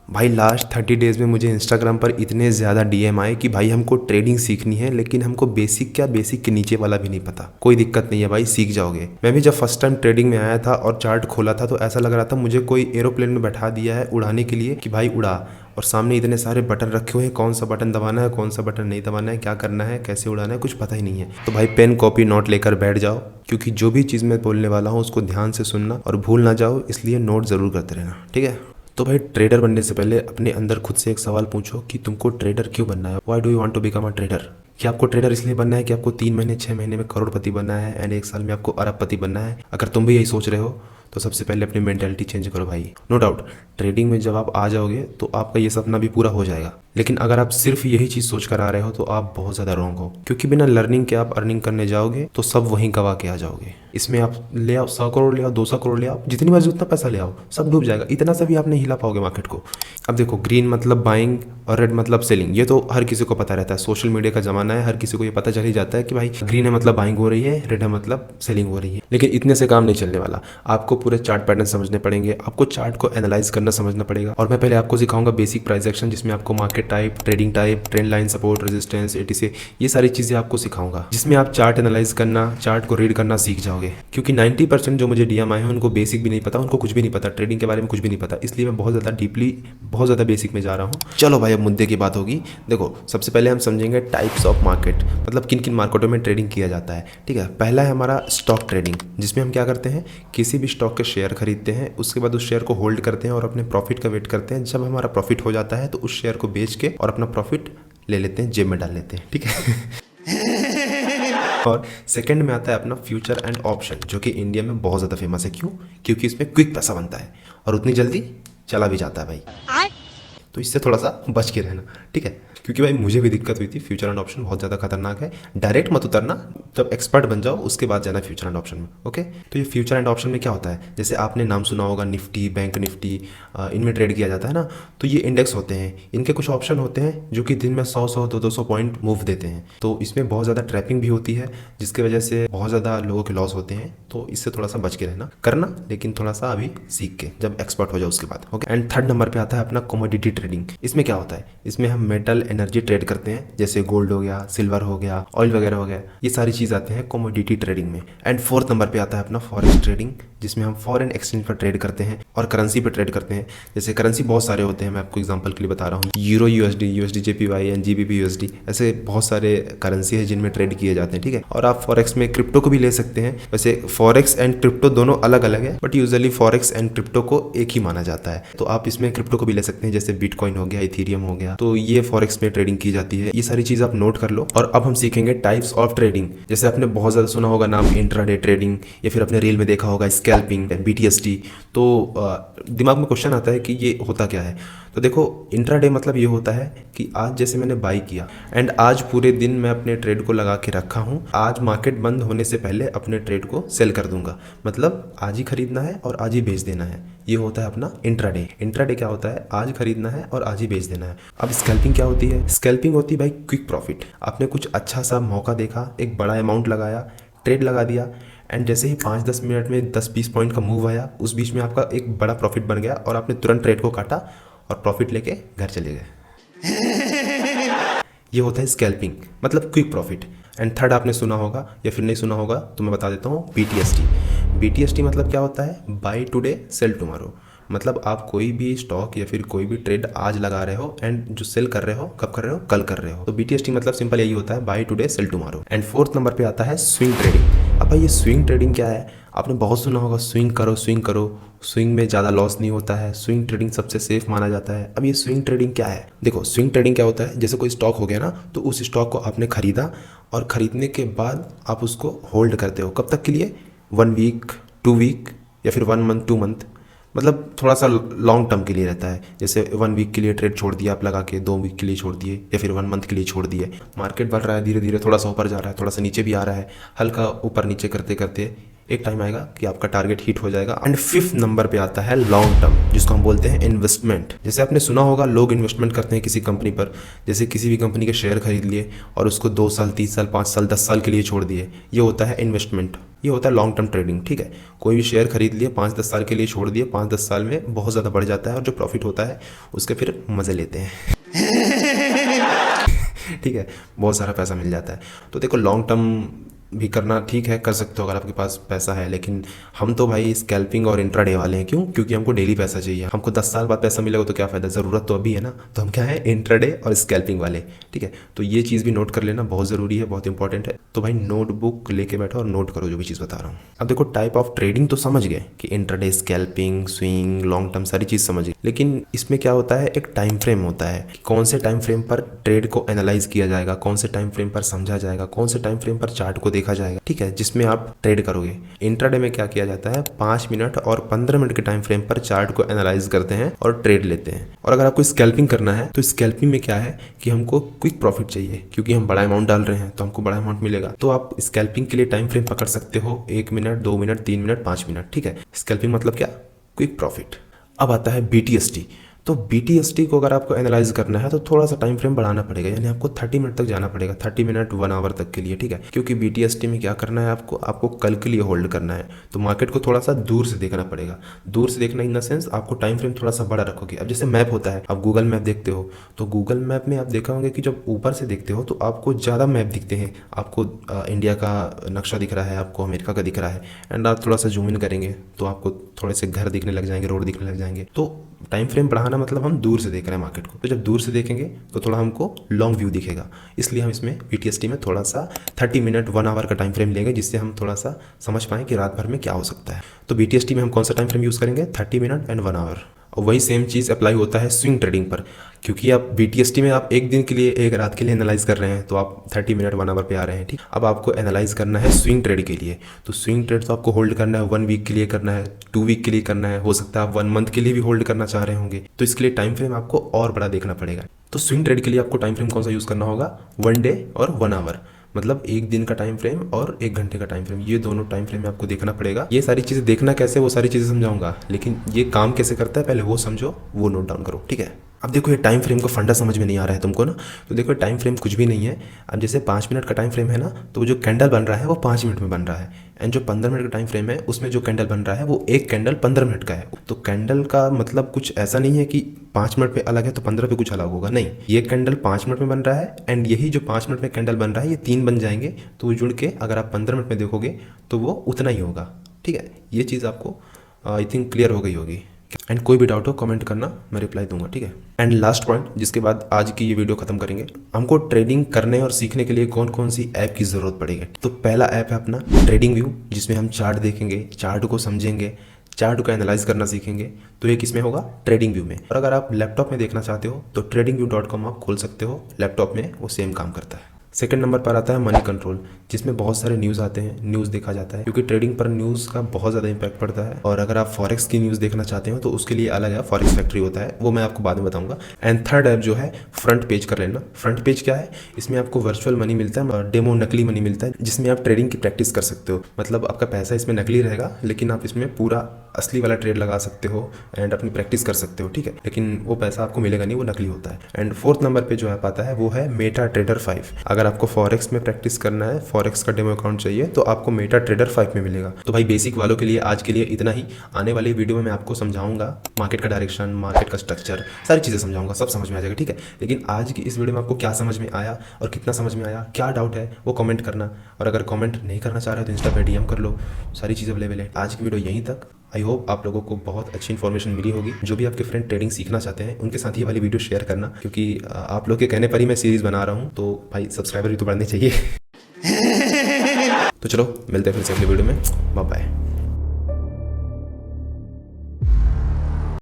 भाई last 30 days में मुझे इंस्टाग्राम पर इतने ज़्यादा डीएम आए कि भाई हमको ट्रेडिंग सीखनी है, लेकिन हमको बेसिक क्या बेसिक के नीचे वाला भी नहीं पता। कोई दिक्कत नहीं है भाई, सीख जाओगे। मैं भी जब फर्स्ट टाइम ट्रेडिंग में आया था और चार्ट खोला था तो ऐसा लग रहा था मुझे कोई एरोप्लेन में बैठा दिया है उड़ाने के लिए कि भाई उड़ा, और सामने इतने सारे बटन रखे हुए हैं, कौन सा बटन दबाना है, कौन सा बटन नहीं दबाना है, क्या करना है, कैसे उड़ाना है, कुछ पता ही नहीं है। तो भाई पेन कॉपी नोट लेकर बैठ जाओ, क्योंकि जो भी चीज़ मैं बोलने वाला हूँ उसको ध्यान से सुनना और भूल ना जाओ, इसलिए नोट ज़रूर करते रहना, ठीक है। तो भाई ट्रेडर बनने से पहले अपने अंदर खुद से एक सवाल पूछो कि तुमको ट्रेडर क्यों बनना है। Why do you want to become a trader. कि आपको ट्रेडर इसलिए बनना है कि आपको 3 महीने 6 महीने में करोड़पति बनना है एंड 1 साल में आपको अरबपति बनना है। अगर तुम भी यही सोच रहे हो तो सबसे पहले अपनी मेंटालिटी चेंज करो भाई। नो डाउट ट्रेडिंग में जब आप आ जाओगे तो आपका ये सपना भी पूरा हो जाएगा, लेकिन अगर आप सिर्फ यही चीज़ सोच कर आ रहे हो तो आप बहुत ज़्यादा रॉन्ग हो, क्योंकि बिना लर्निंग के आप अर्निंग करने जाओगे तो सब वहीं गवा के आ जाओगे। इसमें आप ले आओ 100 करोड़ ले आओ, 200 करोड़ ले आओ, जितनी मर्जी उतना पैसा ले आओ, सब डूब जाएगा। इतना सा भी आप नहीं हिला पाओगे मार्केट को। अब देखो ग्रीन मतलब बाइंग और रेड मतलब सेलिंग, ये तो हर किसी को पता रहता है। सोशल मीडिया का जमाना है, हर किसी को ये पता चल ही जाता है कि भाई ग्रीन है मतलब बाइंग हो रही है, रेड है मतलब सेलिंग हो रही है। लेकिन इतने से काम नहीं चलने वाला, आपको पूरे चार्ट पैटर्न समझने पड़ेंगे, आपको चार्ट को एनालाइज करना समझना पड़ेगा। और मैं पहले आपको सिखाऊंगा बेसिक प्राइस एक्शन, जिसमें आपको market type, trading type, trend line, support, resistance, etc, ये सारी चीज़ें आपको सिखाऊंगा, जिसमें आप चार्ट एनालाइज करना, चार्ट को रीड करना सीख जाओगे। क्योंकि 90% जो मुझे डीएम आए हैं उनको बेसिक भी नहीं पता, उनको कुछ भी नहीं पता, ट्रेडिंग के बारे में कुछ भी नहीं पता, इसलिए मैं बहुत ज़्यादा डीपली, बहुत ज़्यादा बेसिक में जा रहा हूँ। चलो भाई अब मुद्दे की बात होगी। देखो सबसे पहले हम समझेंगे टाइप्स ऑफ मार्केट, मतलब किन किन मार्केटों में ट्रेडिंग किया जाता है, ठीक है। पहला है हमारा स्टॉक ट्रेडिंग, जिसमें हम क्या करते हैं, किसी भी स्टॉक के शेयर खरीदते हैं, उसके बाद उस शेयर को होल्ड करते हैं और अपने प्रॉफिट का वेट करते हैं। जब हमारा प्रॉफिट हो जाता है तो उस शेयर को बेच के और अपना प्रॉफिट ले लेते हैं, जेब में डाल लेते हैं, ठीक है। और सेकंड में आता है अपना फ्यूचर एंड ऑप्शन, जो कि इंडिया में बहुत ज़्यादा फेमस है। क्यों? क्योंकि इसमें क्विक पैसा बनता है और उतनी जल्दी चला भी जाता है भाई, तो इससे थोड़ा सा बच के रहना, ठीक है। क्योंकि भाई मुझे भी दिक्कत हुई थी, फ्यूचर एंड ऑप्शन बहुत ज़्यादा खतरनाक है। डायरेक्ट मत उतरना, जब एक्सपर्ट बन जाओ उसके बाद जाना फ्यूचर एंड ऑप्शन में, ओके। तो ये फ्यूचर एंड ऑप्शन में क्या होता है, जैसे आपने नाम सुना होगा निफ्टी, बैंक निफ्टी, इनमें ट्रेड किया जाता है ना। तो ये इंडेक्स होते हैं, इनके कुछ ऑप्शन होते हैं जो कि दिन में 100 200 पॉइंट मूव देते हैं। तो इसमें बहुत ज़्यादा ट्रैपिंग भी होती है, जिसकी वजह से बहुत ज़्यादा लोगों के लॉस होते हैं। तो इससे थोड़ा सा बच के रहना, करना लेकिन थोड़ा सा अभी सीख के, जब एक्सपर्ट हो जाओ उसके बाद, ओके। एंड थर्ड नंबर पे आता है अपना कमोडिटी ट्रेडिंग। इसमें क्या होता है, इसमें हम मेटल एनर्जी ट्रेड करते हैं, जैसे गोल्ड हो गया, सिल्वर हो गया, ऑयल वगैरह हो गया, ये सारी चीज़ आते हैं कमोडिटी ट्रेडिंग में। एंड फोर्थ नंबर पे आता है अपना फॉरेक्स ट्रेडिंग, जिसमें हम फॉरेन एक्सचेंज पर ट्रेड करते हैं और करेंसी पर ट्रेड करते हैं। जैसे करेंसी बहुत सारे होते हैं, मैं आपको एग्जांपल के लिए बता रहा हूँ, euro USD, USD JPY and GBP USD, ऐसे बहुत सारे करेंसी है जिनमें ट्रेड किए जाते हैं, ठीक है। और आप फॉरेक्स में क्रिप्टो को भी ले सकते हैं। वैसे फॉरेक्स एंड क्रिप्टो दोनों अलग अलग है, but usually forex and crypto को एक ही माना जाता है। तो आप इसमें क्रिप्टो को भी ले सकते हैं, जैसे बिटकॉइन हो गया, इथेरियम हो गया, तो ये फॉरेक्स में ट्रेडिंग की जाती है। ये सारी चीज़ आप नोट कर लो। और अब हम सीखेंगे टाइप्स ऑफ ट्रेडिंग। जैसे आपने बहुत ज़्यादा सुना होगा नाम इंट्राडे ट्रेडिंग, या फिर अपने रील में देखा होगा स्कैल्पिंग, बीटीएसटी। तो दिमाग में क्वेश्चन आता है कि ये होता क्या है। तो देखो इंट्राडे मतलब ये होता है कि आज जैसे मैंने बाई किया एंड आज पूरे दिन मैं अपने ट्रेड को लगा के रखा हूँ, आज मार्केट बंद होने से पहले अपने ट्रेड को सेल कर दूंगा, मतलब आज ही खरीदना है और आज ही बेच देना है। ये होता है अपना इंट्राडे। इंट्राडे क्या होता है, आज खरीदना है और आज ही बेच देना है। अब स्कैल्पिंग क्या होती है, स्कैल्पिंग होती है भाई क्विक प्रॉफिट। आपने कुछ अच्छा सा मौका देखा, एक बड़ा अमाउंट लगाया, ट्रेड लगा दिया, एंड जैसे ही 5-10 मिनट में 10-20 पॉइंट का मूव आया, उस बीच में आपका एक बड़ा प्रॉफिट बन गया और आपने तुरंत ट्रेड को काटा और प्रॉफिट लेके घर चले गए। ये होता है स्कैल्पिंग, मतलब क्विक प्रॉफिट। एंड थर्ड आपने सुना होगा या फिर नहीं सुना होगा तो मैं बता देता हूँ, बीटीएसटी। बीटीएसटी मतलब क्या होता है, बाय टुडे सेल टुमारो। मतलब आप कोई भी स्टॉक या फिर कोई भी ट्रेड आज लगा रहे हो एंड जो सेल कर रहे हो कब कर रहे हो, कल कर रहे हो। तो बीटीएसटी मतलब सिंपल यही होता है, buy today sell tomorrow. And fourth number पे आता है स्विंग ट्रेडिंग। अब भाई ये स्विंग ट्रेडिंग क्या है, आपने बहुत सुना होगा स्विंग करो स्विंग करो, स्विंग में ज़्यादा लॉस नहीं होता है, स्विंग ट्रेडिंग सबसे सेफ माना जाता है। अब ये स्विंग ट्रेडिंग क्या है, देखो स्विंग ट्रेडिंग क्या होता है, जैसे कोई स्टॉक हो गया ना, तो उस स्टॉक को आपने खरीदा और खरीदने के बाद आप उसको होल्ड करते हो, कब तक के लिए, 1 वीक 2 वीक या फिर 1 मंथ 2 मंथ, मतलब थोड़ा सा लॉन्ग टर्म के लिए रहता है। जैसे 1 वीक के लिए ट्रेड छोड़ दिया आप लगा के, 2 वीक के लिए छोड़ दिए या फिर 1 मंथ के लिए छोड़ दिए। मार्केट बढ़ रहा है धीरे धीरे, थोड़ा सा ऊपर जा रहा है, थोड़ा सा नीचे भी आ रहा है, हल्का ऊपर नीचे करते करते एक टाइम आएगा कि आपका टारगेट हिट हो जाएगा। एंड 5th नंबर पे आता है लॉन्ग टर्म, जिसको हम बोलते हैं इन्वेस्टमेंट। जैसे आपने सुना होगा लोग इन्वेस्टमेंट करते हैं किसी कंपनी पर, जैसे किसी भी कंपनी के शेयर खरीद लिए और उसको 2 साल 3 साल 5 साल 10 साल के लिए छोड़ दिए, ये होता है इन्वेस्टमेंट, ये होता है लॉन्ग टर्म ट्रेडिंग। ठीक है, कोई भी शेयर खरीद लिए 5-10 साल के लिए छोड़ दिए, 5-10 साल में बहुत ज़्यादा बढ़ जाता है और जो प्रॉफिट होता है उसके फिर मज़े लेते हैं। ठीक है, बहुत सारा पैसा मिल जाता है। तो देखो लॉन्ग टर्म भी करना ठीक है, कर सकते हो अगर आपके पास पैसा है, लेकिन हम तो भाई स्कैल्पिंग और इंट्राडे वाले हैं। क्यों? क्योंकि हमको डेली पैसा चाहिए। हमको 10 साल बाद पैसा मिलेगा तो क्या फ़ायदा, ज़रूरत तो अभी है ना। तो हम क्या है, इंट्राडे और स्कैल्पिंग वाले। ठीक है, तो ये चीज़ भी नोट कर लेना, बहुत ज़रूरी है, बहुत इंपॉर्टेंट है। तो भाई नोटबुक लेके बैठो और नोट करो जो भी चीज़ बता रहा हूँ। अब देखो टाइप ऑफ ट्रेडिंग तो समझ गए कि intraday, scalping, swing, long term, सारी चीज़ समझ गए। लेकिन इसमें क्या होता है, एक टाइम फ्रेम होता है कि कौन से टाइम फ्रेम पर ट्रेड को एनालाइज किया जाएगा, कौन से टाइम फ्रेम पर समझा जाएगा, कौन से टाइम फ्रेम पर चार्ट को देखा जाएगा। ठीक है, जिसमें आप ट्रेड करोगे। इंट्राडे में क्या किया जाता है, 5 मिनट और 15 मिनट के टाइम फ्रेम पर चार्ट को एनालाइज करते हैं और ट्रेड लेते हैं। और अगर आपको स्कैल्पिंग करना है तो स्कैल्पिंग में क्या है कि हमको क्विक प्रॉफिट चाहिए, क्योंकि हम बड़ा अमाउंट डाल रहे हैं तो हमको बड़ा अमाउंट मिलेगा। तो आप स्कैल्पिंग के लिए टाइम फ्रेम पकड़ सकते हो 1 मिनट, 2 मिनट, 3 मिनट, 5 मिनट। ठीक है, स्कैल्पिंग मतलब क्या, क्विक प्रॉफिट। अब आता है BTST। तो BTST को अगर आपको एनालाइज करना है तो थोड़ा सा टाइम फ्रेम बढ़ाना पड़ेगा, यानी आपको 30 मिनट तक जाना पड़ेगा, 30 मिनट 1 आवर तक के लिए। ठीक है, क्योंकि BTST में क्या करना है, आपको कल के लिए होल्ड करना है, तो मार्केट को थोड़ा सा दूर से देखना पड़ेगा। दूर से देखना इन द सेंस आपको टाइम फ्रेम थोड़ा सा बड़ा रखोगे। अब जैसे मैप होता है, आप गूगल मैप देखते हो तो गूगल मैप में आप देखा होंगे कि जब ऊपर से देखते हो तो आपको ज़्यादा मैप दिखते हैं, आपको इंडिया का नक्शा दिख रहा है, आपको अमेरिका का दिख रहा है। एंड आप थोड़ा सा जूम इन करेंगे तो आपको थोड़े से घर दिखने लग जाएंगे, रोड दिखने लग जाएंगे। तो टाइम फ्रेम बढ़ाना मतलब हम दूर से देख रहे हैं मार्केट को, तो जब दूर से देखेंगे तो थोड़ा हमको लॉन्ग व्यू दिखेगा। इसलिए हम इसमें BTST में थोड़ा सा 30 मिनट 1 आवर का टाइम फ्रेम लेंगे, जिससे हम थोड़ा सा समझ पाएँ कि रात भर में क्या हो सकता है। तो BTST में हम कौन सा टाइम फ्रेम यूज़ करेंगे, 30 मिनट एंड 1 आवर। और वही सेम चीज़ अप्लाई होता है स्विंग ट्रेडिंग पर, क्योंकि आप BTST में आप एक दिन के लिए, एक रात के लिए एनालाइज कर रहे हैं, तो आप 30 मिनट 1 आवर पे आ रहे हैं। ठीक, अब आपको एनालाइज करना है स्विंग ट्रेड के लिए। तो स्विंग ट्रेड तो आपको होल्ड करना है 1 वीक के लिए करना है, 2 वीक के लिए करना है, हो सकता है आप 1 मंथ के लिए भी होल्ड करना चाह रहे होंगे। तो इसके लिए टाइम फ्रेम आपको और बड़ा देखना पड़ेगा। तो स्विंग ट्रेड के लिए आपको टाइम फ्रेम कौन सा यूज़ करना होगा, 1 डे और 1 आवर, मतलब 1 दिन का टाइम फ्रेम और 1 घंटे का टाइम फ्रेम, ये दोनों टाइम फ्रेम में आपको देखना पड़ेगा। ये सारी चीज़ें देखना कैसे, वो सारी चीज़ें समझाऊंगा, लेकिन ये काम कैसे करता है पहले वो समझो, वो नोट डाउन करो। ठीक है, अब देखो ये टाइम फ्रेम का फंडा समझ में नहीं आ रहा है तुमको ना, तो देखो टाइम फ्रेम कुछ भी नहीं है। अब जैसे 5 मिनट का टाइम फ्रेम है ना, तो जो कैंडल बन रहा है वो 5 मिनट में बन रहा है। एंड जो 15 मिनट का टाइम फ्रेम है उसमें जो कैंडल बन रहा है वो एक कैंडल 15 मिनट का है। तो कैंडल का मतलब कुछ ऐसा नहीं है कि 5 मिनट पे अलग है तो 15 पे कुछ अलग होगा, नहीं, ये कैंडल 5 मिनट में बन रहा है एंड यही जो 5 मिनट में कैंडल बन रहा है ये 3 बन जाएंगे, तो वो जुड़ के अगर आप 15 मिनट में देखोगे तो वो उतना ही होगा। ठीक है, ये चीज़ आपको आई थिंक क्लियर हो गई होगी। एंड कोई भी डाउट हो कमेंट करना, मैं रिप्लाई दूंगा। ठीक है, एंड लास्ट पॉइंट जिसके बाद आज की ये वीडियो खत्म करेंगे, हमको ट्रेडिंग करने और सीखने के लिए कौन कौन सी ऐप की ज़रूरत पड़ेगी। तो पहला ऐप है अपना ट्रेडिंग व्यू, जिसमें हम चार्ट देखेंगे, चार्ट को समझेंगे, चार्ट को एनालाइज करना सीखेंगे। तो ये किसमें होगा, ट्रेडिंग व्यू में। और अगर आप लैपटॉप में देखना चाहते हो तो tradingview.com आप खोल सकते हो, लैपटॉप में वो सेम काम करता है। सेकंड नंबर पर आता है मनी कंट्रोल, जिसमें बहुत सारे न्यूज़ आते हैं, न्यूज़ देखा जाता है, क्योंकि ट्रेडिंग पर न्यूज़ का बहुत ज़्यादा इंपैक्ट पड़ता है। और अगर आप फॉरेक्स की न्यूज़ देखना चाहते हो तो उसके लिए अलग है, फॉरेक्स फैक्ट्री होता है, वो मैं आपको बाद में बताऊंगा। एंड थर्ड ऐप जो है फ्रंट पेज कर लेना। फ्रंट पेज क्या है, इसमें आपको वर्चुअल मनी मिलता है, डेमो नकली मनी मिलता है, जिसमें आप ट्रेडिंग की प्रैक्टिस कर सकते हो। मतलब आपका पैसा इसमें नकली रहेगा, लेकिन आप इसमें पूरा असली वाला ट्रेड लगा सकते हो एंड अपनी प्रैक्टिस कर सकते हो। ठीक है, लेकिन वो पैसा आपको मिलेगा नहीं, वो नकली होता है। एंड फोर्थ नंबर पे जो ऐप आता है वो है मेटा ट्रेडर 5। अगर आपको फॉरेक्स में प्रैक्टिस करना है, फॉरेक्स का डेमो अकाउंट चाहिए, तो आपको मेटा ट्रेडर 5 में मिलेगा। तो भाई बेसिक वालों के लिए आज के लिए इतना ही। आने वाली वीडियो में मैं आपको समझाऊंगा मार्केट का डायरेक्शन, मार्केट का स्ट्रक्चर, सारी चीज़ें समझाऊंगा, सब समझ में आ जाएगा। ठीक है, लेकिन आज की इस वीडियो में आपको क्या समझ में आया और कितना समझ में आया, क्या डाउट है वो कमेंट करना। और अगर कमेंट नहीं करना चाह रहे हो तो इंस्टा पे DM कर लो, सारी चीज़ अवेलेबल है। आज की वीडियो यहीं तक। आई होप आप लोगों को बहुत अच्छी इन्फॉर्मेशन मिली होगी। जो भी आपके फ्रेंड ट्रेडिंग सीखना चाहते हैं उनके साथ ये वाली वीडियो शेयर करना, क्योंकि आप लोग के कहने पर ही मैं सीरीज़ बना रहा हूँ, तो भाई सब्सक्राइबर भी तो बढ़ने चाहिए। तो चलो मिलते हैं फिर से अगली वीडियो में, बाय बाय।